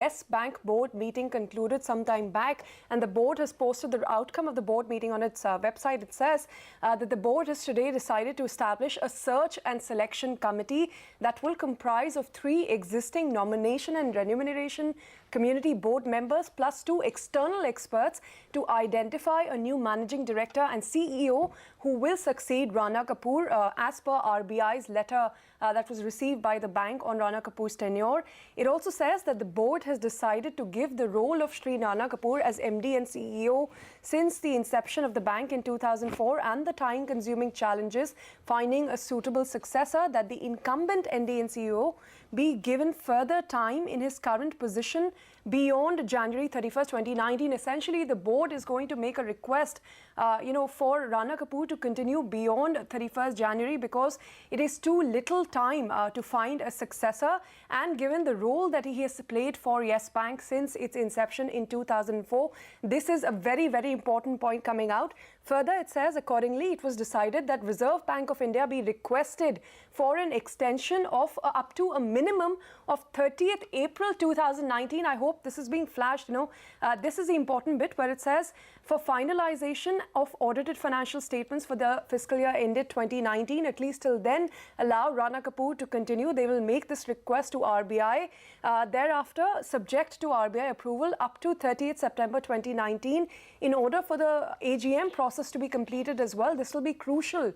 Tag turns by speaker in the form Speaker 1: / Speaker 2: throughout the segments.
Speaker 1: Yes Bank board meeting concluded some time back, and the board has posted the outcome of the board meeting on its website. It says that the board has today decided to establish a search and selection committee that will comprise of 3 existing nomination and remuneration community board members plus 2 external experts to identify a new managing director and CEO who will succeed Rana Kapoor as per RBI's letter that was received by the bank on Rana Kapoor's tenure. It also says that the board has decided to give the role of Shri Rana Kapoor as MD and CEO since the inception of the bank in 2004 and the time-consuming challenges finding a suitable successor, that the incumbent MD and CEO be given further time in his current position beyond January 31st, 2019. Essentially, the board is going to make a request, for Rana Kapoor to continue beyond 31st January because it is too little time to find a successor, and given the role that he has played for Yes Bank since its inception in 2004, this is a very, very important point coming out. Further, it says, accordingly, it was decided that Reserve Bank of India be requested for an extension of up to a minimum of 30th April 2019. I hope this is being flashed, this is the important bit where it says, for finalization of audited financial statements for the fiscal year ended 2019, at least till then, allow Rana Kapoor to continue. They will make this request to RBI. Thereafter, subject to RBI approval up to 30th September 2019 in order for the AGM process to be completed as well. This will be crucial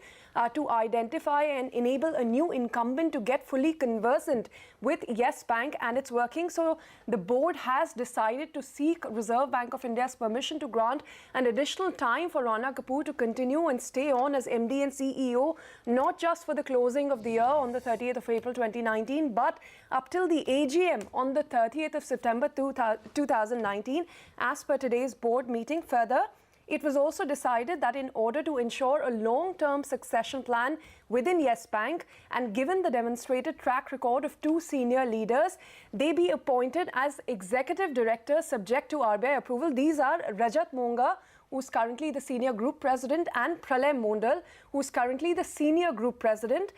Speaker 1: to identify and enable a new incumbent to get fully conversant with Yes Bank and its working. So the board has decided to seek Reserve Bank of India's permission to grant an additional time for Rana Kapoor to continue and stay on as MD and CEO, not just for the closing of the year on the 30th of April 2019, but up till the AGM on the 30th of September 2019, as per today's board meeting. Further, it was also decided that in order to ensure a long-term succession plan within Yes Bank, and given the demonstrated track record of 2 senior leaders, they be appointed as executive directors subject to RBI approval. These are Rajat Monga, who's currently the senior group president, and Pralay Mondal, who's currently the senior group president.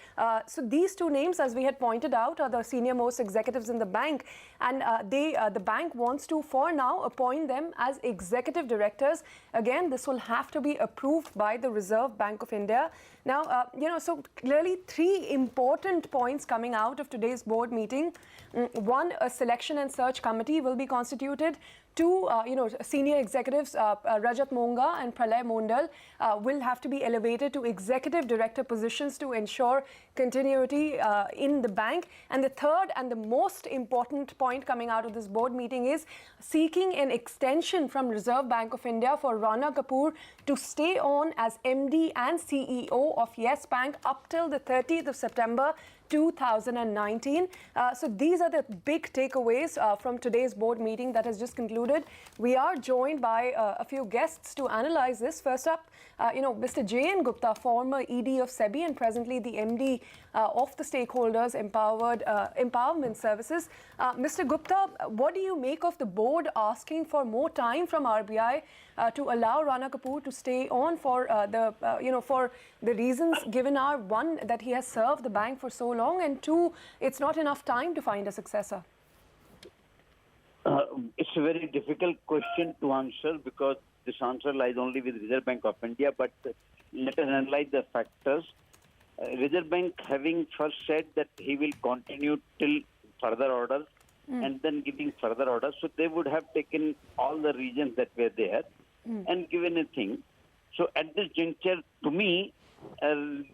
Speaker 1: So these 2 names, as we had pointed out, are the senior most executives in the bank, and the bank wants to, for now, appoint them as executive directors. Again, this will have to be approved by the Reserve Bank of India. Now, so clearly 3 important points coming out of today's board meeting. 1, a selection and search committee will be constituted. 2, senior executives, Rajat Monga and Pralay Mondal, will have to be elevated to executive director positions to ensure continuity in the bank. And the 3rd and the most important point coming out of this board meeting is seeking an extension from Reserve Bank of India for Rana Kapoor to stay on as MD and CEO of Yes Bank up till the 30th of September 2019. So these are the big takeaways from today's board meeting that has just concluded. We are joined by a few guests to analyze this. First up, Mr. J.N. Gupta, former ED of SEBI and presently the MD of the Stakeholders Empowerment Services. Mr. Gupta, what do you make of the board asking for more time from RBI to allow Rana Kapoor to stay on for for the reasons given are, 1, that he has served the bank for so long, and 2, it's not enough time to find a successor?
Speaker 2: It's a very difficult question to answer because this answer lies only with Reserve Bank of India, but let us analyze the factors. Reserve Bank having first said that he will continue till further orders and then giving further orders, so they would have taken all the reasons that were there and given a thing. So at this juncture, to me,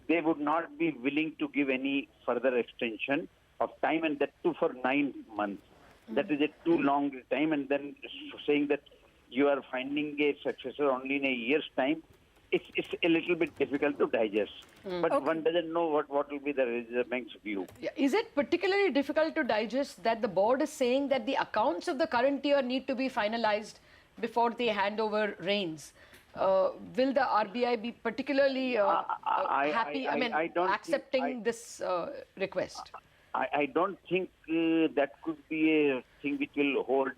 Speaker 2: they would not be willing to give any further extension of time, and that too for 9 months. That is a too long time, and then saying that you are finding a successor only in a year's time, it's a little bit difficult to digest. But one doesn't know what will be the Reserve Bank's view.
Speaker 3: Yeah. Is it particularly difficult to digest that the board is saying that the accounts of the current year need to be finalized before they hand over reins? Will the RBI be particularly happy, accepting this request?
Speaker 2: I don't think that could be a thing which will hold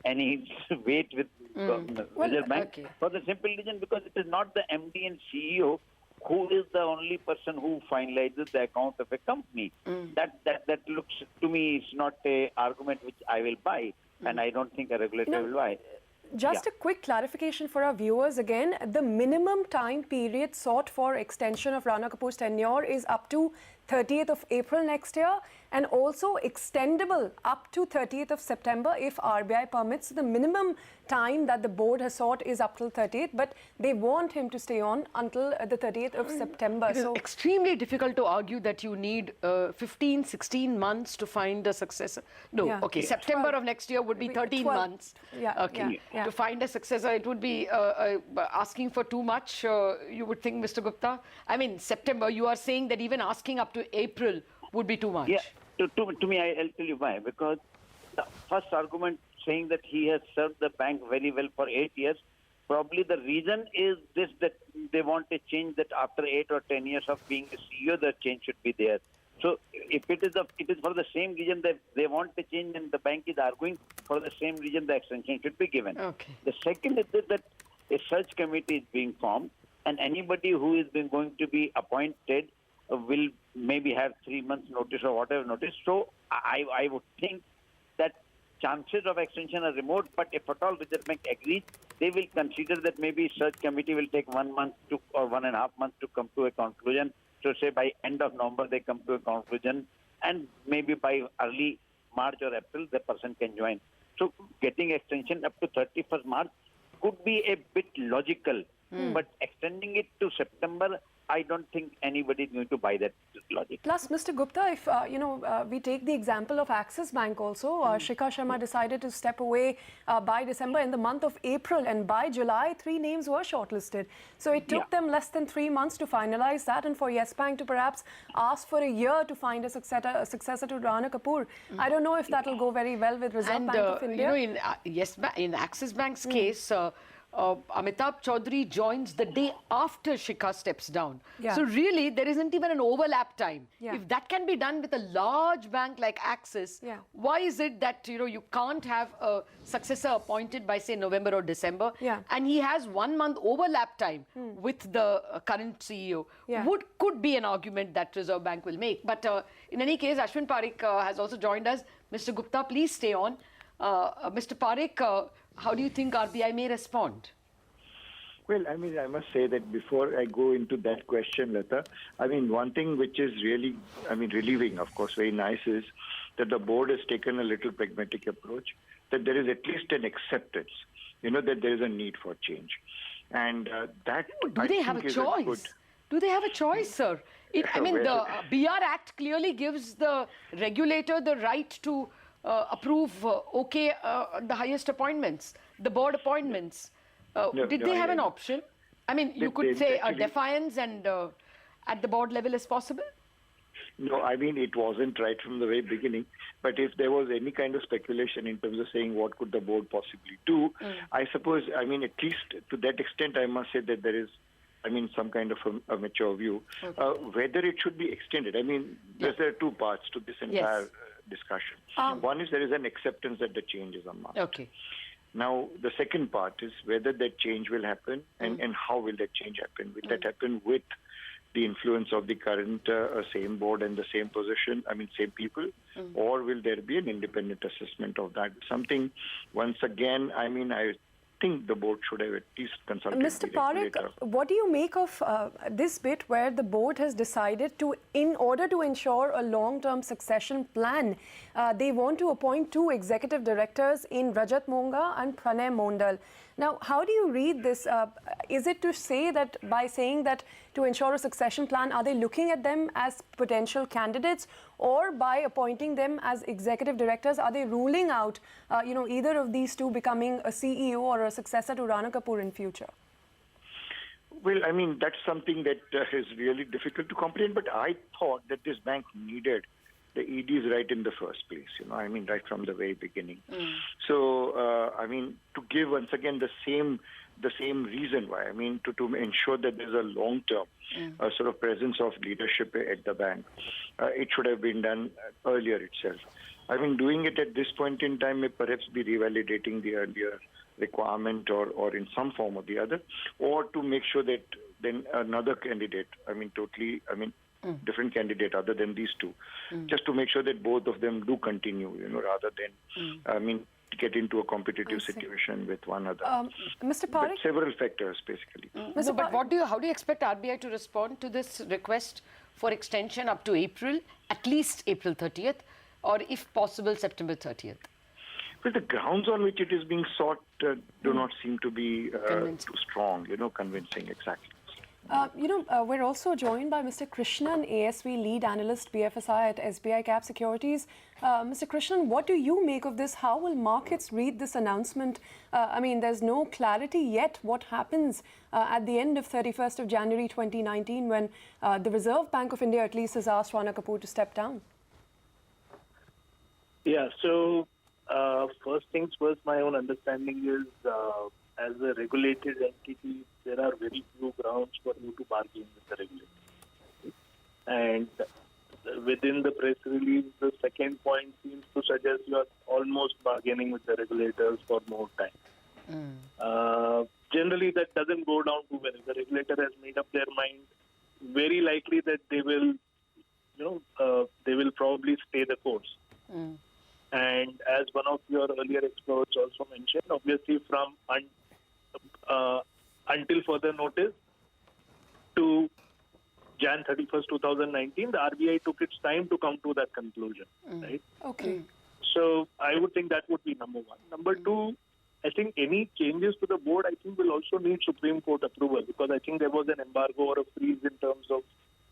Speaker 2: any weight with Reserve Bank, for the simple reason because it is not the MD and CEO who is the only person who finalizes the account of a company? That looks to me is not a argument which I will buy, and I don't think a regulator will buy.
Speaker 1: Just a quick clarification for our viewers again, the minimum time period sought for extension of Rana Kapoor's tenure is up to 30th of April next year, and also extendable up to 30th of September if RBI permits. The minimum time that the board has sought is up till 30th, but they want him to stay on until the 30th of September.
Speaker 3: It is extremely difficult to argue that you need 15, 16 months to find a successor. No, okay, September of next year would be 13 months. To find a successor, it would be asking for too much, you would think, Mr. Gupta. I mean, September, you are saying that even asking up to April would be too much.
Speaker 2: Yeah, to me, I'll tell you why. Because the first argument saying that he has served the bank very well for 8 years, probably the reason is this, that they want a change, that after 8 or 10 years of being a CEO, the change should be there. So if it is for the same reason that they want a change and the bank is arguing for the same reason, the extension should be given.
Speaker 3: Okay.
Speaker 2: The second is that a search committee is being formed, and anybody who is going to be appointed will maybe have 3 months notice or whatever notice. So I would think that chances of extension are remote, but if at all Reserve Bank agrees, they will consider that maybe search committee will take 1 month to or 1.5 months to come to a conclusion. So say by end of November they come to a conclusion, and maybe by early March or April the person can join. So getting extension up to 31st March could be a bit logical, but extending it to September, I don't think anybody is going to buy that logic.
Speaker 1: Plus, Mr. Gupta, if we take the example of Axis Bank also, Shikhar Sharma decided to step away by December in the month of April, and by July, 3 names were shortlisted. So it took them less than 3 months to finalize that, and for Yes Bank to perhaps ask for a year to find a successor to Rana Kapoor. I don't know if that will go very well with Reserve Bank of India.
Speaker 3: You know, in Axis Bank's case, Amitabh Chaudhary joins the day after Shikhar steps down. So really, there isn't even an overlap time. If that can be done with a large bank like Axis, why is it that you can't have a successor appointed by, say, November or December? And he has 1 month overlap time with the current CEO. Could be an argument that Reserve Bank will make. But in any case, Ashwin Parekh has also joined us. Mr. Gupta, please stay on. Mr. Parekh, how do you think RBI may respond?
Speaker 4: Well, I mean, I must say that before I go into that question, Lata, I mean, one thing which is really, I mean, relieving, of course, very nice is that the board has taken a little pragmatic approach, that there is at least an acceptance, that there is a need for change. And that,
Speaker 3: do they have a choice? Do they have a choice, sir? I mean, the BR Act clearly gives the regulator the right to approve the highest appointments, the board appointments. Did they have an option? I mean, you could say a defiance and at the board level is possible?
Speaker 4: No, I mean, it wasn't right from the very beginning. But if there was any kind of speculation in terms of saying what could the board possibly do, I suppose, I mean, at least to that extent, I must say that there is, I mean, some kind of a mature view. Whether it should be extended, I mean, there are 2 parts to this entire discussion. One is there is an acceptance that the change is a must.
Speaker 3: Okay.
Speaker 4: Now, the second part is whether that change will happen and how will that change happen. Will that happen with the influence of the current same board and the same position, I mean, same people, or will there be an independent assessment of that? Something, once again, I mean, I think the board should have at least consulted
Speaker 1: Mr.
Speaker 4: the regulator.
Speaker 1: Parekh, what do you make of this bit where the board has decided to, in order to ensure a long-term succession plan, they want to appoint 2 executive directors in Rajat Monga and Pranay Mondal. Now, how do you read this? Is it to say that by saying that to ensure a succession plan, are they looking at them as potential candidates, or by appointing them as executive directors, are they ruling out, either of these 2 becoming a CEO or a successor to Rana Kapoor in future?
Speaker 4: Well, I mean, that's something that is really difficult to comprehend, but I thought that this bank needed the EDs right in the first place, I mean, right from the very beginning. So, I mean, to give once again the same reason why, I mean, to ensure that there's a long-term sort of presence of leadership at the bank, it should have been done earlier itself. I mean, doing it at this point in time may perhaps be revalidating the earlier requirement or in some form or the other, or to make sure that then another candidate. I mean, totally. I mean, different candidate other than these two, just to make sure that both of them do continue. Rather than, I mean, get into a competitive situation with one another.
Speaker 1: Mr.
Speaker 4: But
Speaker 1: Parekh?
Speaker 4: several factors, basically.
Speaker 3: No, but how do you expect RBI to respond to this request for extension up to April, at least April 30th, or if possible, September 30th?
Speaker 4: Well, the grounds on which it is being sought do not seem to be too strong, convincing, exactly.
Speaker 1: We're also joined by Mr. KRISHNAN, ASV lead analyst, BFSI at SBI Cap Securities. Mr. KRISHNAN, what do you make of this? How will markets read this announcement? I mean, there's no clarity yet what happens at the end of 31st of January 2019 when the Reserve Bank of India at least has asked Rana Kapoor to step down.
Speaker 5: Yeah, so first things first, my own understanding is as a regulated entity, there are very few grounds for you to bargain with the regulator. And within the press release, the second point seems to suggest you are almost bargaining with the regulators for more time. Generally, that doesn't go down too well. If the regulator has made up their mind, very likely that they will, they will probably stay the course. And as one of your earlier experts also mentioned, obviously from until further notice to Jan 31st, 2019, the RBI took its time to come to that conclusion, right?
Speaker 1: Okay.
Speaker 5: So I would think that would be number one. Number two, I think any changes to the board, I think will also need Supreme Court approval, because I think there was an embargo or a freeze in terms of,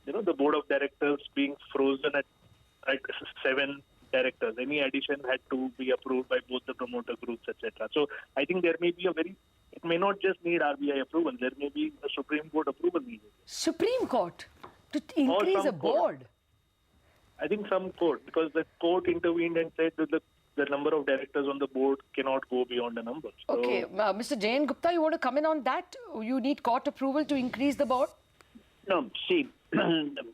Speaker 5: the board of directors being frozen at 7 directors. Any addition had to be approved by both the promoter groups, etc. So I think there may be it may not just need RBI approval, there may be a Supreme Court approval needed.
Speaker 3: Supreme Court to increase a board?
Speaker 5: I think some court, because the court intervened and said that the number of directors on the board cannot go beyond a number. So,
Speaker 3: Okay, Mr. Jain Gupta, you want to comment on that? You need court approval to increase the board?
Speaker 2: No, see,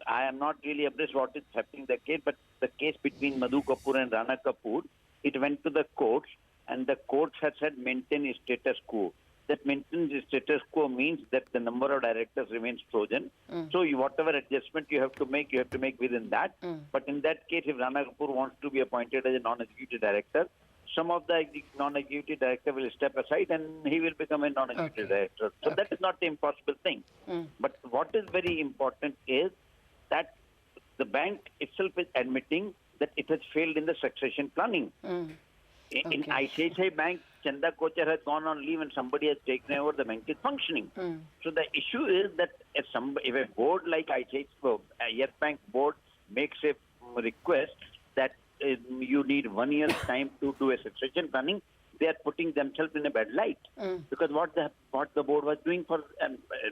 Speaker 2: I am not really abreast what is happening in the case, but the case between Madhu Kapoor and Rana Kapoor, it went to the courts, and the courts had said maintain status quo. That maintain the status quo means that the number of directors remains frozen. So whatever adjustment you have to make within that. But in that case, if Rana Kapoor wants to be appointed as a non-executive director, some of the non-executive director will step aside and he will become a non-executive director. So that is not the impossible thing. But what is very important is that the bank itself is admitting that it has failed in the succession planning. In ICICI Bank, Chanda Kochar has gone on leave and somebody has taken over, the bank is functioning. So the issue is that if a board like ICICI, Yes Bank board makes a request that you need 1 year's time to do a succession planning, they are putting themselves in a bad light. Because what the board was doing for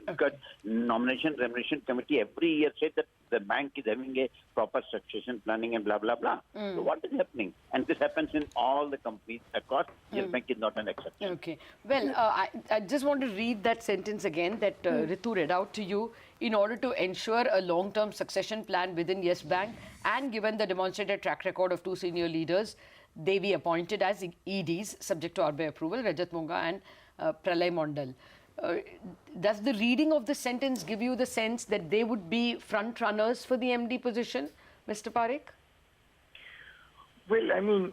Speaker 2: because nomination remuneration committee every year said that the bank is having a proper succession planning and blah blah blah. So what is happening? And this happens in all the companies across. Yes Bank is not an exception.
Speaker 3: Okay. Well, I just want to read that sentence again that Ritu read out to you. In order to ensure a long-term succession plan within Yes Bank, and given the demonstrated track record of two senior leaders, they be appointed as EDs subject to RBI approval, Rajat Monga and Pralay Mondal. Does the reading of the sentence give you the sense that they would be front runners for the MD position, Mr. Parekh?
Speaker 4: Well, I mean,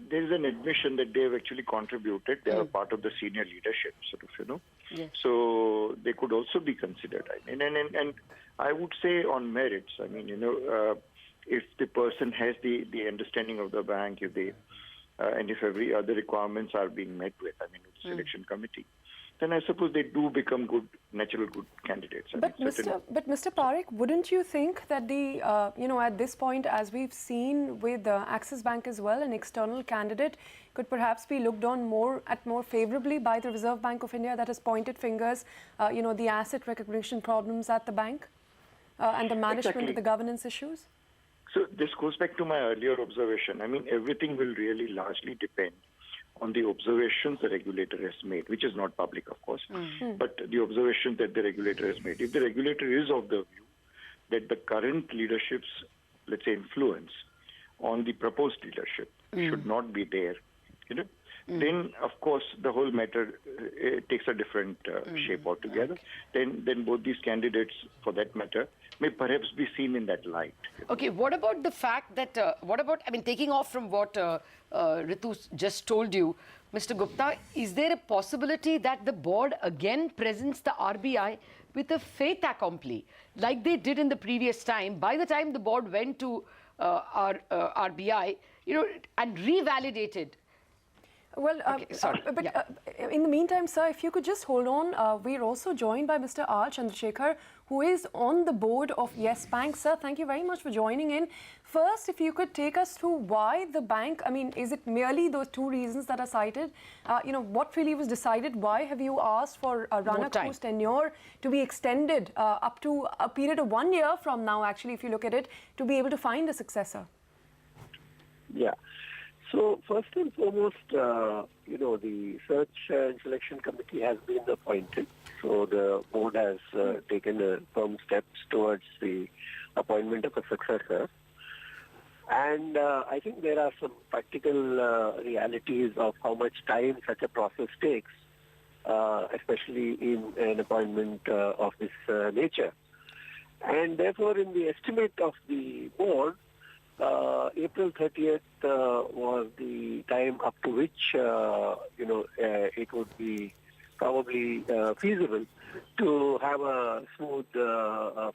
Speaker 4: there is an admission that they have actually contributed. They are part of the senior leadership, sort of,
Speaker 3: Yes.
Speaker 4: So they could also be considered. I mean, and I would say on merits. I mean, if the person has the understanding of the bank, if they and if every other requirements are being met with, I mean, with the selection committee, then I suppose they do become good candidates.
Speaker 1: But Mr. Parekh, wouldn't you think that the at this point, as we've seen with Axis Bank as well, an external candidate could perhaps be looked on more favorably by the Reserve Bank of India that has pointed fingers, the asset recognition problems at the bank and the management of the governance issues?
Speaker 4: So this goes back to my earlier observation. I mean, everything will really largely depend on the observations the regulator has made, which is not public, of course, but the observations that the regulator has made. If the regulator is of the view that the current leadership's, let's say, influence on the proposed leadership should not be there, then of course the whole matter takes a different shape altogether. Then both these candidates, for that matter, may perhaps be seen in that light.
Speaker 3: Okay, what about the fact that, I mean, taking off from what Ritu just told you, Mr. Gupta, is there a possibility that the board again presents the RBI with a fait accompli, like they did in the previous time? By the time the board went to RBI, and revalidated.
Speaker 1: Well, in the meantime, sir, if you could just hold on. We're also joined by Mr. R. Chandrasekhar, who is on the board of Yes Bank. Sir, thank you very much for joining in. First, if you could take us through why the bank, I mean, is it merely those two reasons that are cited? What really was decided? Why have you asked for Rana Kapoor's tenure to be extended up to a period of 1 year from now, actually, if you look at it, to be able to find a successor?
Speaker 6: Yeah. So first and foremost, the search and selection committee has been appointed. So the board has taken firm steps towards the appointment of a successor. And I think there are some practical realities of how much time such a process takes, especially in an appointment of this nature. And therefore, in the estimate of the board, April 30th was the time up to which, it would be probably feasible to have a smooth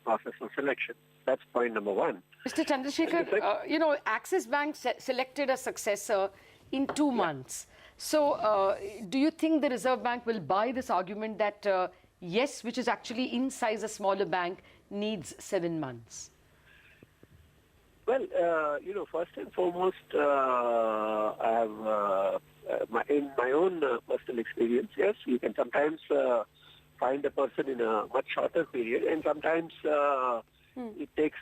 Speaker 6: process of selection. That's point number one.
Speaker 3: Mr. Chandrasekhar, Axis Bank selected a successor in 2 months. So do you think the Reserve Bank will buy this argument that yes, which is actually in size a smaller bank, needs 7 months?
Speaker 6: Well, first and foremost, I have, in my own personal experience, yes, you can sometimes find a person in a much shorter period, and sometimes it takes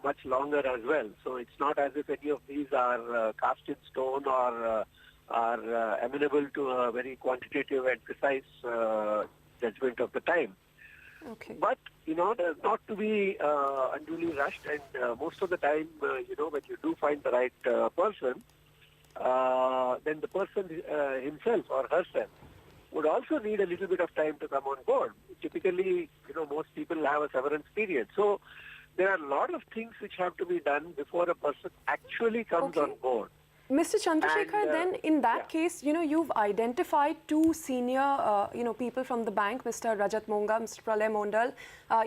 Speaker 6: much longer as well. So it's not as if any of these are cast in stone or are amenable to a very quantitative and precise judgment of the time.
Speaker 1: Okay.
Speaker 6: But in order not to be unduly rushed, and most of the time, when you do find the right person, then the person himself or herself would also need a little bit of time to come on board. Typically, most people have a severance period. So there are a lot of things which have to be done before a person actually comes on board.
Speaker 1: Mr. Chandrasekhar, then in that case, you've identified two senior, people from the bank, Mr. Rajat Monga, Mr. Pralay Mondal,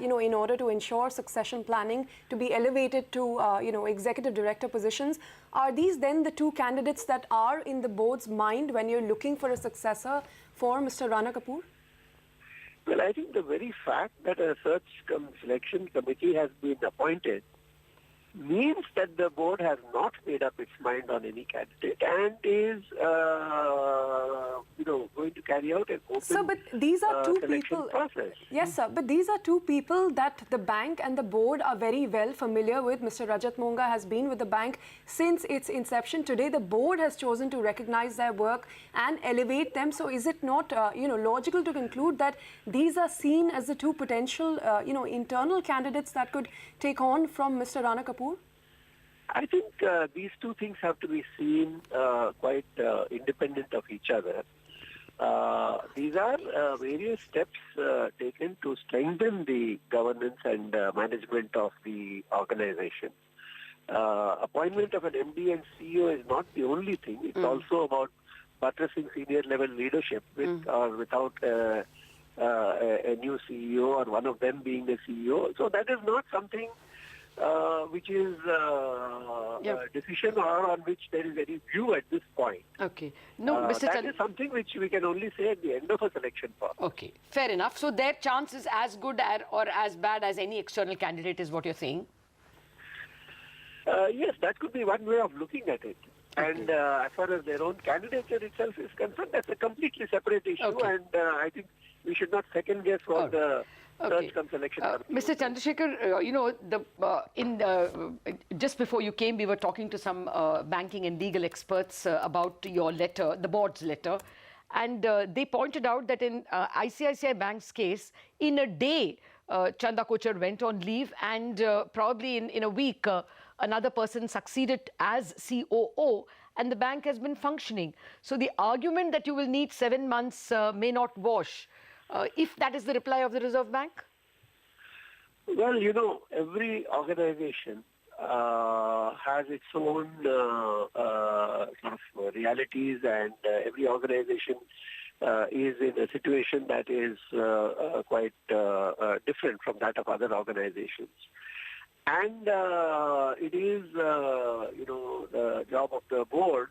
Speaker 1: in order to ensure succession planning to be elevated to, executive director positions. Are these then the two candidates that are in the board's mind when you're looking for a successor for Mr. Rana Kapoor?
Speaker 6: Well, I think the very fact that a search selection committee has been appointed means that the board has not made up its mind on any candidate and is, going to carry out an open
Speaker 1: sir, but these are two
Speaker 6: selection
Speaker 1: people.
Speaker 6: process.
Speaker 1: Yes, sir. But these are two people that the bank and the board are very well familiar with. Mr. Rajat Monga has been with the bank since its inception. Today, the board has chosen to recognize their work and elevate them. So, is it not, logical to conclude that these are seen as the two potential, internal candidates that could take on from Mr. Rana Kapoor?
Speaker 6: I think these two things have to be seen quite independent of each other. These are various steps taken to strengthen the governance and management of the organization. Appointment of an MD and CEO is not the only thing. It's also about buttressing senior level leadership with or without a new CEO or one of them being the CEO. So that is not something which is a decision or on which there is any view at this point.
Speaker 3: Okay. No, Mr.
Speaker 6: That is something which we can only say at the end of a selection process.
Speaker 3: Okay, fair enough. So their chance is as good or as bad as any external candidate is what you're saying?
Speaker 6: Yes, that could be one way of looking at it. Okay. And as far as their own candidature itself is concerned, that's a completely separate issue. Okay. And I think we should not second guess what the search selection.
Speaker 3: Mr. Chandrasekhar, just before you came, we were talking to some banking and legal experts about your letter, the board's letter, and they pointed out that in ICICI Bank's case, in a day, Chanda Kochar went on leave, and probably in a week, another person succeeded as COO, and the bank has been functioning. So the argument that you will need 7 months may not wash, if that is the reply of the Reserve Bank?
Speaker 6: Well, every organization has its own sort of realities, and every organization is in a situation that is quite different from that of other organizations. And it is, the job of the board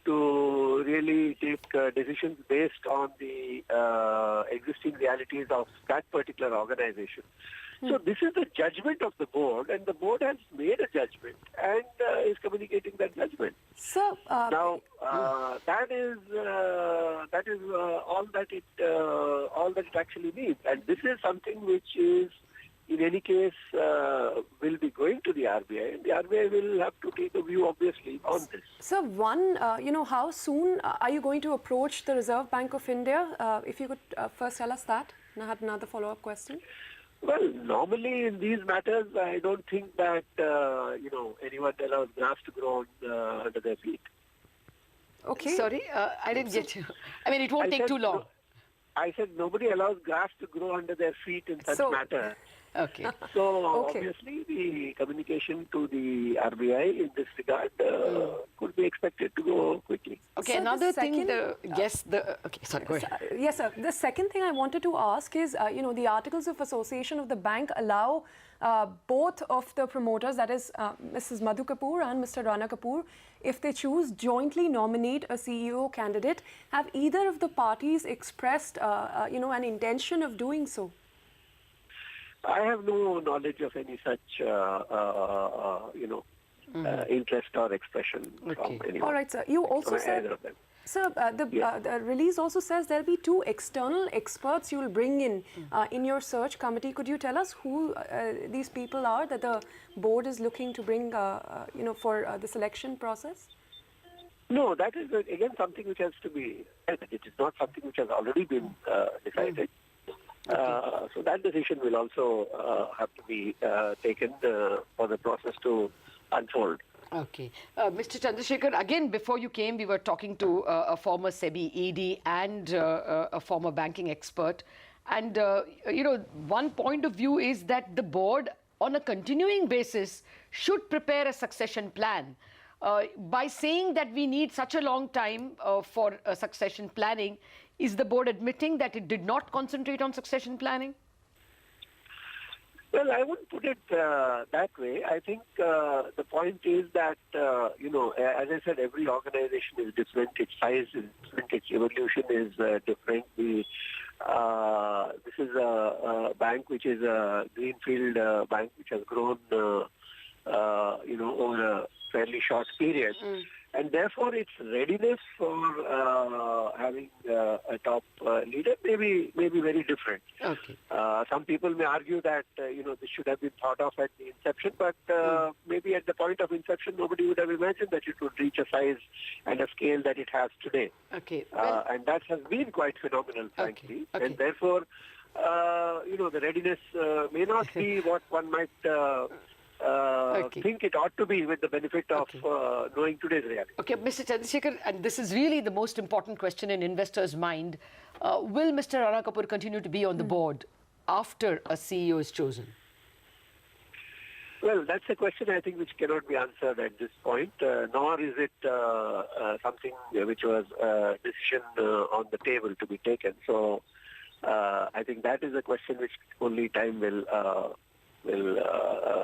Speaker 6: to really take decisions based on the existing realities of that particular organization. So this is the judgment of the board, and the board has made a judgment and is communicating that judgment.
Speaker 1: So
Speaker 6: Now that is all that it actually means, and this is something which is, in any case, will be going to the RBI, and the RBI will have to take a view, obviously, on this.
Speaker 1: So how soon are you going to approach the Reserve Bank of India? If you could first tell us that. And I had another follow-up question.
Speaker 6: Well, normally in these matters, I don't think that, anyone allows grass to grow under their feet.
Speaker 1: Okay.
Speaker 3: Sorry, I didn't get you. I mean, it won't take too long.
Speaker 6: I said nobody allows grass to grow under their feet in such matter.
Speaker 3: Okay.
Speaker 6: So
Speaker 1: Okay.
Speaker 6: obviously the communication to the RBI in this regard could be expected to go quickly.
Speaker 3: Okay,
Speaker 1: So the
Speaker 3: another thing,
Speaker 1: second-
Speaker 3: okay, sorry, go ahead.
Speaker 1: Yes, sir. The second thing I wanted to ask is, the Articles of Association of the bank allow both of the promoters, that is Mrs. Madhu Kapoor and Mr. Rana Kapoor, if they choose, jointly nominate a CEO candidate. Have either of the parties expressed, an intention of doing so?
Speaker 6: I have no knowledge of any such, interest or expression from anyone.
Speaker 1: All right, sir. You also
Speaker 6: from
Speaker 1: said,
Speaker 6: either of them.
Speaker 1: sir, the release also says there'll be 2 external experts you'll bring in your search committee. Could you tell us who these people are that the board is looking to bring, for the selection process?
Speaker 6: No, that is again something which has to be. It is not something which has already been decided. So that decision will also have to be taken for the process to unfold.
Speaker 3: Okay. Mr. Chandrasekhar, again, before you came, we were talking to a former SEBI ED and a former banking expert. And, one point of view is that the board, on a continuing basis, should prepare a succession plan. By saying that we need such a long time for succession planning, is the board admitting that it did not concentrate on succession planning?
Speaker 6: Well, I wouldn't put it that way. I think the point is that, as I said, every organization is different. Its size is different. Its evolution is different. This is a bank which is a greenfield bank which has grown, over a fairly short period. And therefore, its readiness for having a top leader may be very different.
Speaker 3: Okay.
Speaker 6: Some people may argue that this should have been thought of at the inception, but maybe at the point of inception, nobody would have imagined that it would reach a size and a scale that it has today.
Speaker 3: Okay.
Speaker 6: And that has been quite phenomenal, frankly.
Speaker 3: Okay.
Speaker 6: And therefore, the readiness may not be what one might think it ought to be, with the benefit of knowing today's reality.
Speaker 3: Okay, Mr. Chandrasekhar, and this is really the most important question in investors' mind. Will Mr. Rana Kapoor continue to be on the board after a CEO is chosen?
Speaker 6: Well, that's a question, I think, which cannot be answered at this point, nor is it something which was a decision on the table to be taken. So I think that is a question which only time will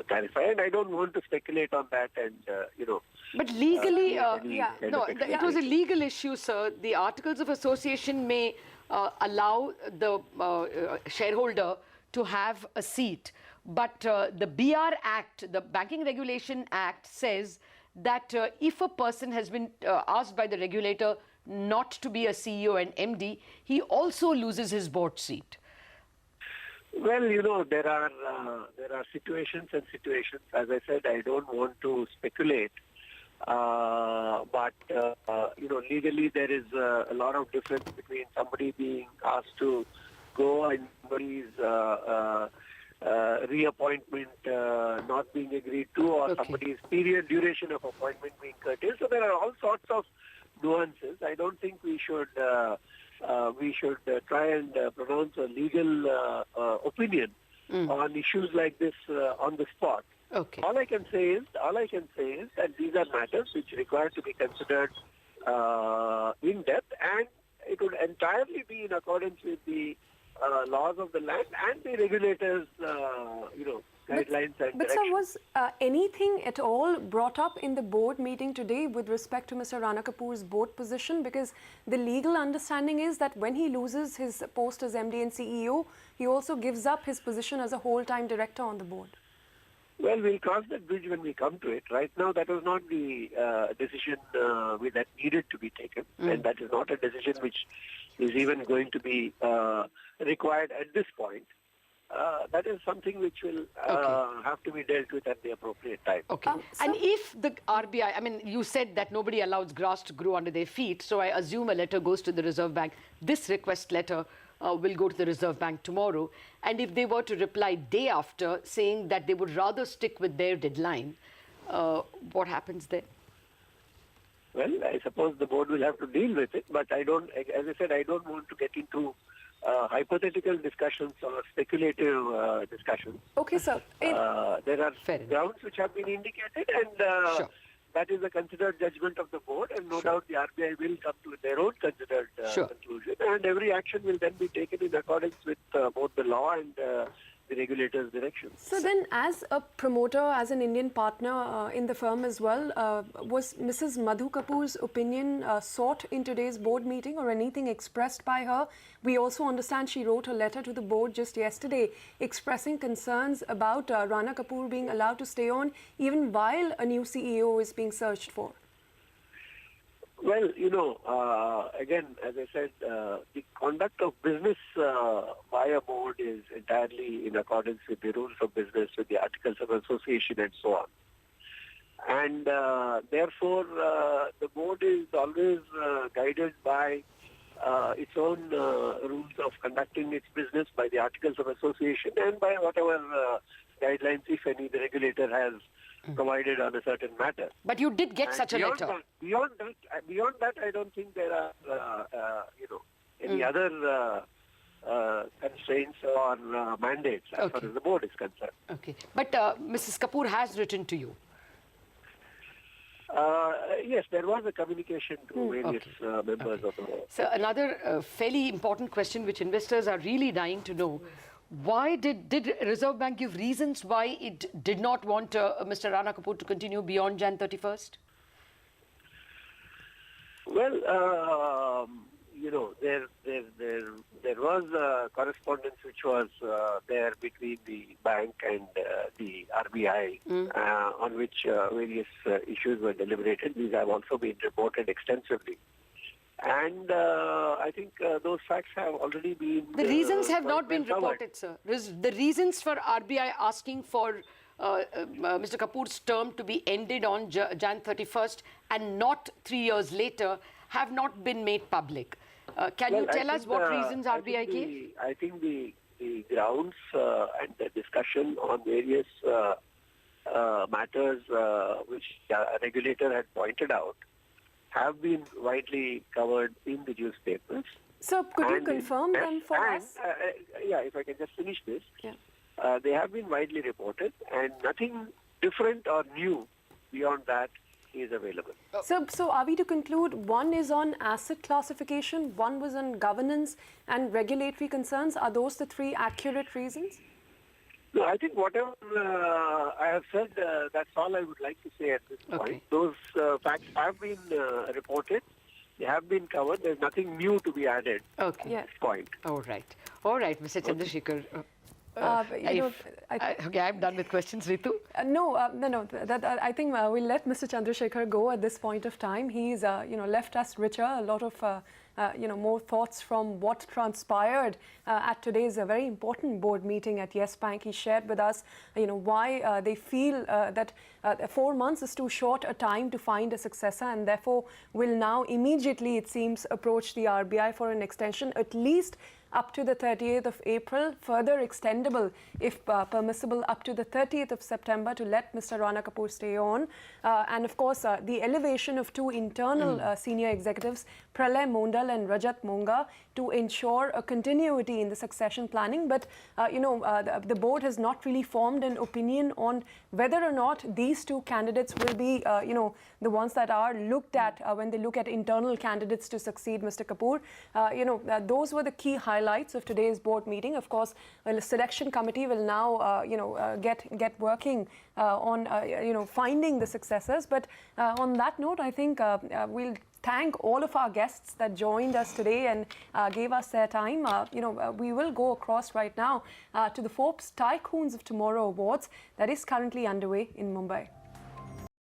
Speaker 6: clarify, and I don't want to speculate on that. And
Speaker 3: But legally,
Speaker 6: it
Speaker 3: it was a legal issue, sir. The Articles of Association may allow the shareholder to have a seat, but the BR Act, the Banking Regulation Act, says that if a person has been asked by the regulator not to be a CEO and MD, he also loses his board seat.
Speaker 6: Well, there are situations and situations. As I said, I don't want to speculate. But legally there is a lot of difference between somebody being asked to go and somebody's reappointment not being agreed to, or somebody's period duration of appointment being curtailed. So there are all sorts of nuances. I don't think we should try and pronounce a legal opinion on issues like this on the spot.
Speaker 3: Okay.
Speaker 6: All I can say is that these are matters which require to be considered in depth, and it would entirely be in accordance with the laws of the land and the regulators, guidelines and
Speaker 1: But sir,
Speaker 6: directions.
Speaker 1: was anything at all brought up in the board meeting today with respect to Mr. Rana Kapoor's board position? Because the legal understanding is that when he loses his post as MD and CEO, he also gives up his position as a whole-time director on the board.
Speaker 6: Well, we'll cross that bridge when we come to it. Right now, that was not the decision that needed to be taken, and that is not a decision which is even going to be required at this point. That is something which will have to be dealt with at the appropriate time.
Speaker 3: Okay. And if the RBI, I mean, you said that nobody allows grass to grow under their feet, so I assume a letter goes to the Reserve Bank. This request letter will go to the Reserve Bank tomorrow. And if they were to reply day after saying that they would rather stick with their deadline, what happens then?
Speaker 6: Well, I suppose the board will have to deal with it, but I don't, as I said, I don't want to get into hypothetical discussions or speculative discussions.
Speaker 1: Okay, sir.
Speaker 6: There are grounds which have been indicated, and that is a considered judgment of the board, and no doubt the RBI will come to their own considered conclusion, and every action will then be taken in accordance with both the law and the regulator's directions.
Speaker 1: So then, as a promoter, as an Indian partner in the firm as well, was Mrs. Madhu Kapoor's opinion sought in today's board meeting, or anything expressed by her? We also understand she wrote a letter to the board just yesterday expressing concerns about Rana Kapoor being allowed to stay on even while a new CEO is being searched for.
Speaker 6: Well, again, as I said, the conduct of business by a board is entirely in accordance with the rules of business, with the articles of association and so on. And therefore, the board is always guided by its own rules of conducting its business, by the articles of association, and by whatever guidelines, if any, the regulator has provided on a certain matter.
Speaker 3: But you did get such a letter.
Speaker 6: Beyond that, I don't think there are, any other constraints or mandates as far as the board is concerned.
Speaker 3: Okay. But Mrs. Kapoor has written to you.
Speaker 6: Yes, there was a communication to various members of the board.
Speaker 3: So another fairly important question which investors are really dying to know. Why did Reserve Bank give reasons why it did not want Mr. Rana Kapoor to continue beyond Jan 31st?
Speaker 6: Well, there was a correspondence which was there between the bank and the RBI on which various issues were deliberated. These have also been reported extensively. And I think those facts have already been...
Speaker 3: The reasons have not been reported, sir. The reasons for RBI asking for Mr. Kapoor's term to be ended on Jan 31st and not 3 years later have not been made public. Can you tell us what reasons RBI gave?
Speaker 6: I think the grounds and the discussion on various matters which the regulator had pointed out have been widely covered in the newspapers.
Speaker 1: So could you confirm them for us?
Speaker 6: If I can just finish this. Yeah. They have been widely reported, and nothing different or new beyond that is available.
Speaker 1: So are we to conclude one is on asset classification, one was on governance and regulatory concerns? Are those the three accurate reasons?
Speaker 6: No, I think whatever I have said, that's all I would like to say at this point. Those facts have been reported. They have been covered. There's nothing new to be added at this point.
Speaker 3: All right. All right, Mr. Chandrasekhar. I'm done with questions, Ritu.
Speaker 1: No. I think we'll let Mr. Chandrasekhar go at this point of time. He's, left us richer, a lot of more thoughts from what transpired at today's very important board meeting at Yes Bank. He shared with us, why they feel that 4 months is too short a time to find a successor, and therefore will now immediately, it seems, approach the RBI for an extension, at least up to the 30th of April, further extendable, if permissible, up to the 30th of September to let Mr. Rana Kapoor stay on. And of course, the elevation of two internal senior executives, Pralay Mondal and Rajat Monga, to ensure a continuity in the succession planning. But, the board has not really formed an opinion on whether or not these two candidates will be, the ones that are looked at when they look at internal candidates to succeed Mr. Kapoor. Those were the key highlights of today's board meeting. Of course, the selection committee will now, get working on, finding the successors. But on that note, I think we'll thank all of our guests that joined us today and gave us their time. We will go across right now to the Forbes Tycoons of Tomorrow Awards that is currently underway in Mumbai.